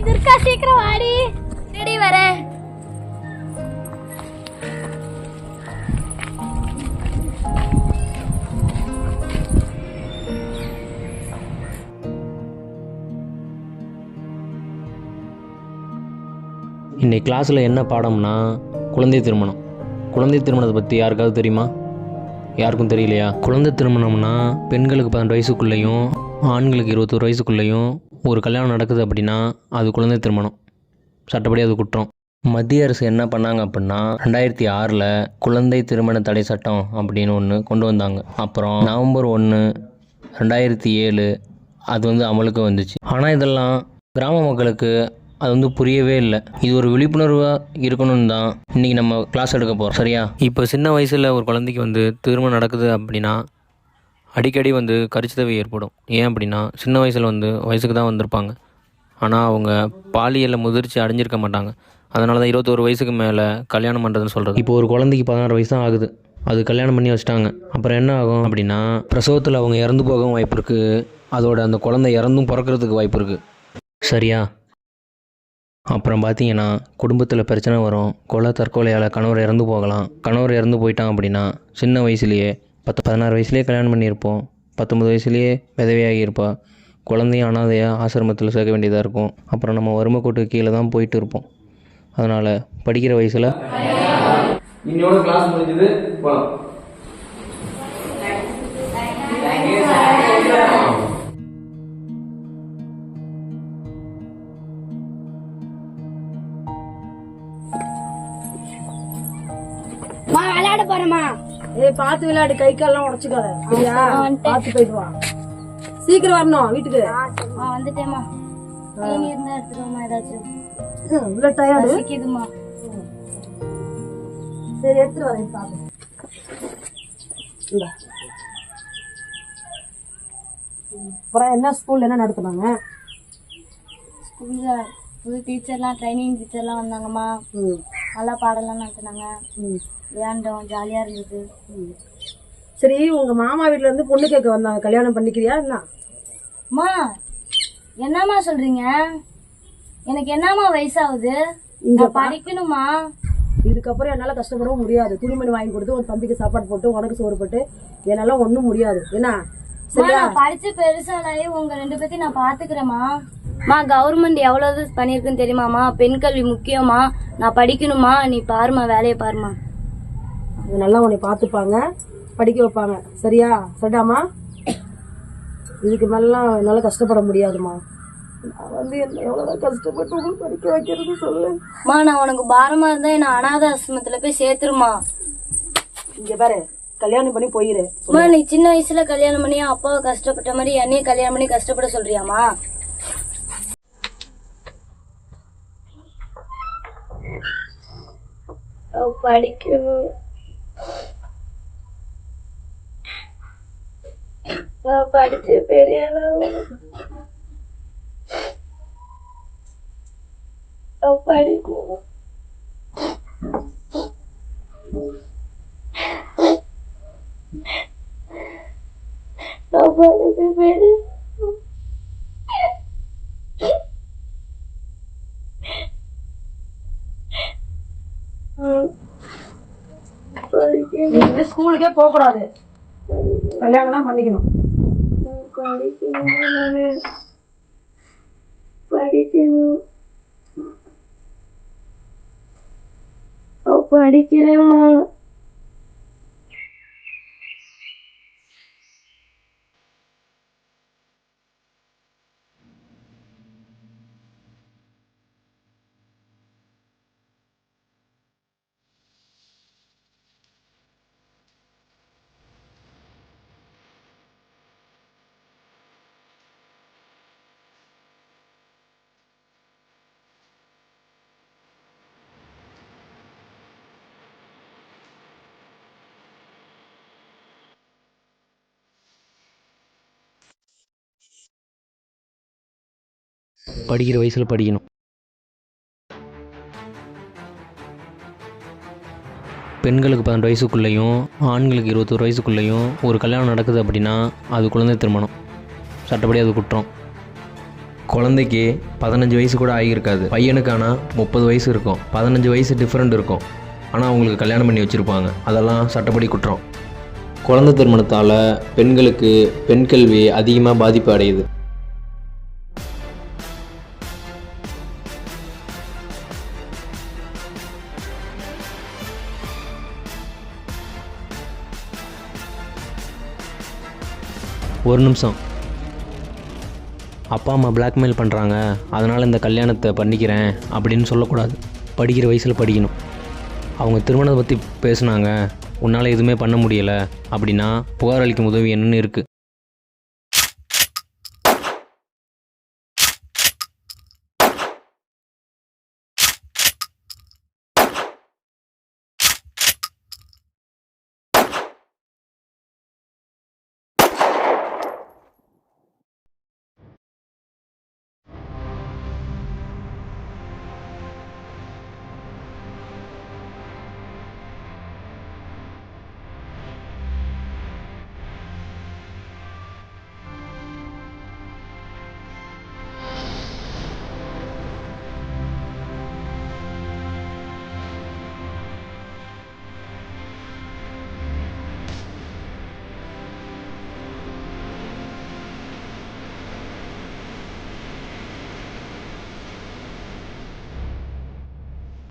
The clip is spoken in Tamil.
துர்கா சீக்கிரம் வாடி. சரி வரேன். இன்னைக்கு கிளாஸில் என்ன பாடம்னா குழந்தை திருமணம். குழந்தை திருமணத்தை பற்றி யாருக்காவது தெரியுமா? யாருக்கும் தெரியலையா? குழந்தை திருமணம்னா பெண்களுக்கு 18 வயசுக்குள்ளேயும் ஆண்களுக்கு 21 வயசுக்குள்ளேயும் ஒரு கல்யாணம் நடக்குது அப்படின்னா அது குழந்தை திருமணம். சட்டப்படி அது குற்றம். மத்திய அரசு என்ன பண்ணாங்க அப்படின்னா 2006 குழந்தை திருமண தடை சட்டம் அப்படின்னு ஒன்று கொண்டு வந்தாங்க. அப்புறம் நவம்பர் 1, 2007 அது அமலுக்கு வந்துச்சு. ஆனால் இதெல்லாம் கிராம மக்களுக்கு அது புரியவே இல்லை. இது ஒரு விழிப்புணர்வாக இருக்கணும்னு தான் இன்றைக்கி நம்ம கிளாஸ் எடுக்க போகிறோம். சரியா? இப்போ சின்ன வயசில் ஒரு குழந்தைக்கு திருமணம் நடக்குது அப்படின்னா அடிக்கடி கருச்சிதைவு ஏற்படும். ஏன் அப்படின்னா சின்ன வயசில் வயசுக்கு தான் வந்திருப்பாங்க. ஆனால் அவங்க பாலியலில் முதிர்ச்சி அடைஞ்சிருக்க மாட்டாங்க. அதனால தான் 21 வயசுக்கு மேலே கல்யாணம் பண்ணுறதுன்னு சொல்கிறது. இப்போ ஒரு குழந்தைக்கு 16 வயசு தான் ஆகுது, அது கல்யாணம் பண்ணி வச்சிட்டாங்க. அப்புறம் என்ன ஆகும் அப்படின்னா பிரசவத்தில் அவங்க இறந்து போகவும் வாய்ப்பு இருக்குது. அதோட அந்த குழந்தை இறந்தும் பிறக்கிறதுக்கு வாய்ப்பு இருக்குது. சரியா? அப்புறம் பார்த்தீங்கன்னா குடும்பத்தில் பிரச்சனை வரும். தற்கொலையால் கணவர் இறந்து போகலாம். கணவர் இறந்து போயிட்டான் அப்படின்னா சின்ன வயசுலேயே 16 வயசுலேயே கல்யாணம் பண்ணியிருப்போம். 19 வயசுலேயே விதவையாகி இருப்பா. குழந்தையும் அனாதையாக ஆசிரமத்தில் சேர்க்க வேண்டியதாக இருக்கும். அப்புறம் நம்ம வறுமை கோட்டுக்கு கீழே தான் போயிட்டு இருப்போம். அதனால் படிக்கிற வயசில் இன்னோட கிளாஸ் முடிஞ்சது போலாம். விளையாட போறேமா. பாத்து விளையாடு, கை கால்லாம் உடச்சுக்காத. பாத்து போயிட்டு வா. சீக்கிரம் வரணும் வீட்டுக்கு. வந்துட்டேமா. நீங்க இருந்தா எடுத்துக்கோமா. ஏதாச்சும் இவ்வளவு டயர்டு சிக்கிதுமா. சரி எடுத்துட்டு வரேன். பாத்து அப்புறம் என்ன ஸ்கூல்ல என்ன நடத்துனாங்க? ஸ்கூல்ல புது டீச்சர்லாம் ட்ரைனிங் டீச்சர்லாம் வந்தாங்கம்மா. நல்லா பாடலாம் நடத்துனாங்க. விளையாண்டோம், ஜாலியா இருந்தது. சரி, உங்க மாமா வீட்டுல இருந்து பொண்ணு கேட்க வந்தாங்க. கல்யாணம் பண்ணிக்கிறியா என்ன? அம்மா என்னம்மா சொல்றீங்க? எனக்கு என்னம்மா வயசாகுது? இங்க படிக்கணுமா? இதுக்கப்புறம் என்னால கஷ்டப்படவும் முடியாது. துணிமணி வாங்கி கொடுத்து ஒரு தம்பிக்கு சாப்பாடு போட்டு உனக்கு சோறு போட்டு என்னால ஒண்ணும் முடியாது. என்ன சரியா? படிச்சு பெருசாலாயி உங்க 2 பேத்தையும் நான் பாத்துக்கிறேம்மா. கவர்மெண்ட் எவ்வளவு பண்ணிருக்குன்னு தெரியுமாமா? பெண் கல்வி முக்கியமா. நான் படிக்கணுமா? நீ பாருமா, வேலையை பாருமா. நல்லா உன்னை பாத்துப்பாங்க, படிக்க வைப்பாங்க. சரியா? சரிடாமா? இதுக்கு மேலாம் என்னால கஷ்டப்பட முடியாதுமா. நான் எவ்வளவுதான் கஷ்டப்பட்டு உங்களுக்கு படிக்க வைக்கிறது சொல்லு. நான் உனக்கு பாரமா இருந்தா என்ன அனாதை ஆசிரமத்துல போய் சேர்த்துருமா. இங்க பாரு, கல்யாணம் பண்ணி போயிரு. நீ சின்ன வயசுல கல்யாணம் பண்ணி அப்பாவை கஷ்டப்பட்ட மாதிரி என்னையும் கல்யாணம் பண்ணி கஷ்டப்பட சொல்றியாமா? படிக்கணும், படிச்சு பெரிய படிக்கணும். ஸ்கூலுக்கே போக கூடாது, கல்யாணம் தான் பண்ணிக்கணும். படிக்கிறேம்மா. படிக்கிற வயசில் படிக்கணும். பெண்களுக்கு 18 வயசுக்குள்ளேயும் ஆண்களுக்கு 21 வயசுக்குள்ளேயும் ஒரு கல்யாணம் நடக்குது அப்படின்னா அது குழந்தை திருமணம். சட்டப்படி அது குற்றம். குழந்தைக்கு 15 வயசு கூட ஆகியிருக்காது. பையனுக்கு ஆனால் 30 வயசு இருக்கும். 15 வயசு டிஃப்ரெண்ட் இருக்கும். ஆனால் அவங்களுக்கு கல்யாணம் பண்ணி வச்சுருப்பாங்க. அதெல்லாம் சட்டப்படி குற்றம். குழந்தை திருமணத்தால் பெண்களுக்கு பெண் கல்வி அதிகமாக பாதிப்பு அடையுது. ஒரு நிமிஷம். அப்பா அம்மா பிளாக்மெயில் பண்ணுறாங்க, அதனால் இந்த கல்யாணத்தை பண்ணிக்கிறேன் அப்படின்னு சொல்லக்கூடாது. படிக்கிற வயசில் படிக்கணும். அவங்க திருமணத்தை பற்றி பேசுனாங்க, உன்னால் எதுவுமே பண்ண முடியலை அப்படின்னா புகார் அளிக்கும் உதவி என்னன்னு இருக்குது.